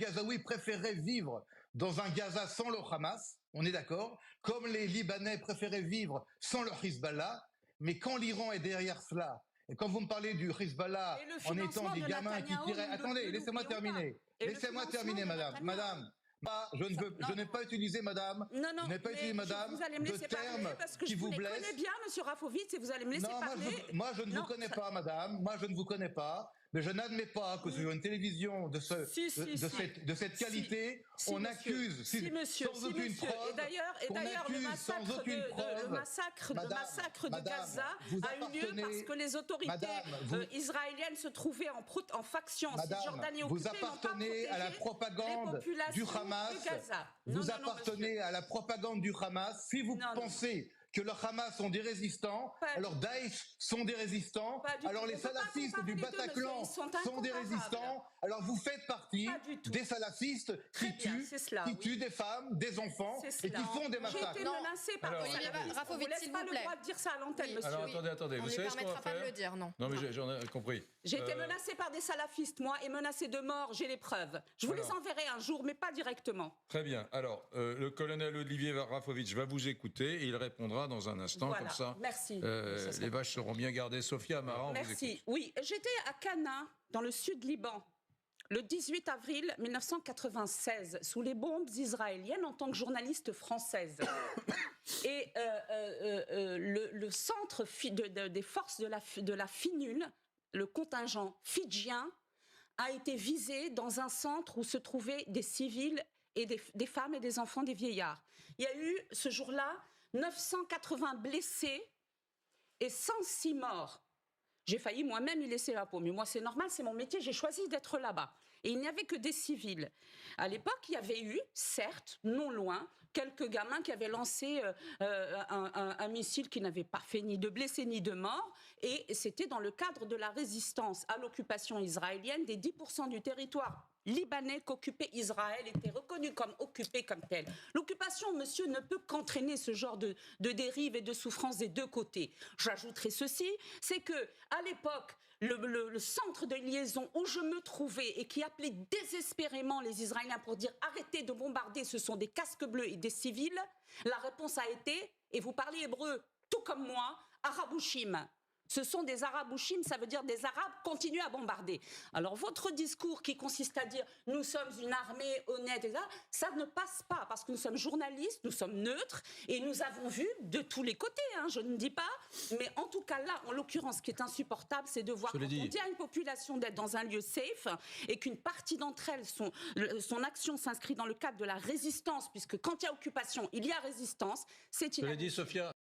Gazaouis préféraient vivre dans un Gaza sans le Hamas, on est d'accord, comme les Libanais préféraient vivre sans le Hezbollah, mais quand l'Iran est derrière cela, et quand vous me parlez du Hezbollah en étant des gamins qui tiraient... Attendez, laissez-moi terminer. Laissez-moi terminer, madame. Madame, je n'ai pas utilisé, madame, non, je n'ai pas utilisé, madame, vous allez me laisser de termes parce que qui vous blessent. Je vous connais bien, monsieur Rafovitch, et vous allez me laisser parler. Moi, je ne vous connais pas, madame. Moi, je ne vous connais pas. Mais je n'admets pas que sur une télévision de cette qualité, on accuse sans aucune preuve. Et d'ailleurs, le massacre de Gaza a eu lieu parce que les autorités israéliennes se trouvaient en faction. Madame, vous appartenez à la propagande du Hamas. Vous appartenez à la propagande du Hamas. Si vous pensez que le Hamas sont des résistants, alors Daesh sont des résistants, alors les salafistes du Bataclan sont des résistants, alors vous faites partie des salafistes qui tuent des femmes, des enfants et qui font des massacres. J'ai été menacée par Rafovitch, s'il vous plaît. le droit de dire ça à l'antenne, monsieur. Alors attendez, on vous ne lui savez ce qu'on va permettra pas faire de le dire, non. Non mais j'en ai compris. J'ai été menacée par des salafistes, moi, et menacée de mort, j'ai les preuves. Je vous les enverrai un jour, mais pas directement. Très bien. Alors, le colonel Olivier Rafovitch va vous écouter et il répondra dans un instant. Voilà. Comme ça, merci. Les vaches seront bien gardées. Sophia Maran, merci. Oui, j'étais à Cana, dans le sud Liban, le 18 avril 1996, sous les bombes israéliennes en tant que journaliste française. Et le centre des forces de la FINUL, le contingent fidjien, a été visé dans un centre où se trouvaient des civils et des femmes et des enfants, des vieillards. Il y a eu, ce jour-là, 980 blessés et 106 morts. J'ai failli moi-même y laisser la peau, mais moi c'est normal, c'est mon métier, j'ai choisi d'être là-bas. Et il n'y avait que des civils. À l'époque, il y avait eu, certes, non loin, quelques gamins qui avaient lancé un missile qui n'avait pas fait ni de blessés ni de morts, et c'était dans le cadre de la résistance à l'occupation israélienne des 10% du territoire libanais qu'occupait Israël était reconnu comme occupé comme tel. L'occupation, monsieur, ne peut qu'entraîner ce genre de dérive et de souffrance des deux côtés. J'ajouterai ceci, c'est que à l'époque, le centre de liaison où je me trouvais et qui appelait désespérément les Israéliens pour dire arrêtez de bombarder, ce sont des casques bleus et des civils, la réponse a été, et vous parlez hébreu tout comme moi, Arabouchim. Ce sont des Arabouchim, ça veut dire des Arabes continuent à bombarder. Alors votre discours qui consiste à dire nous sommes une armée honnête, et ça ne passe pas parce que nous sommes journalistes, nous sommes neutres et nous avons vu de tous les côtés, hein, je ne dis pas, mais en tout cas là, en l'occurrence, ce qui est insupportable, c'est de voir qu'on dit à une population d'être dans un lieu safe et qu'une partie d'entre elles, son action s'inscrit dans le cadre de la résistance, puisque quand il y a occupation, il y a résistance, c'est inadmissible. Sophia.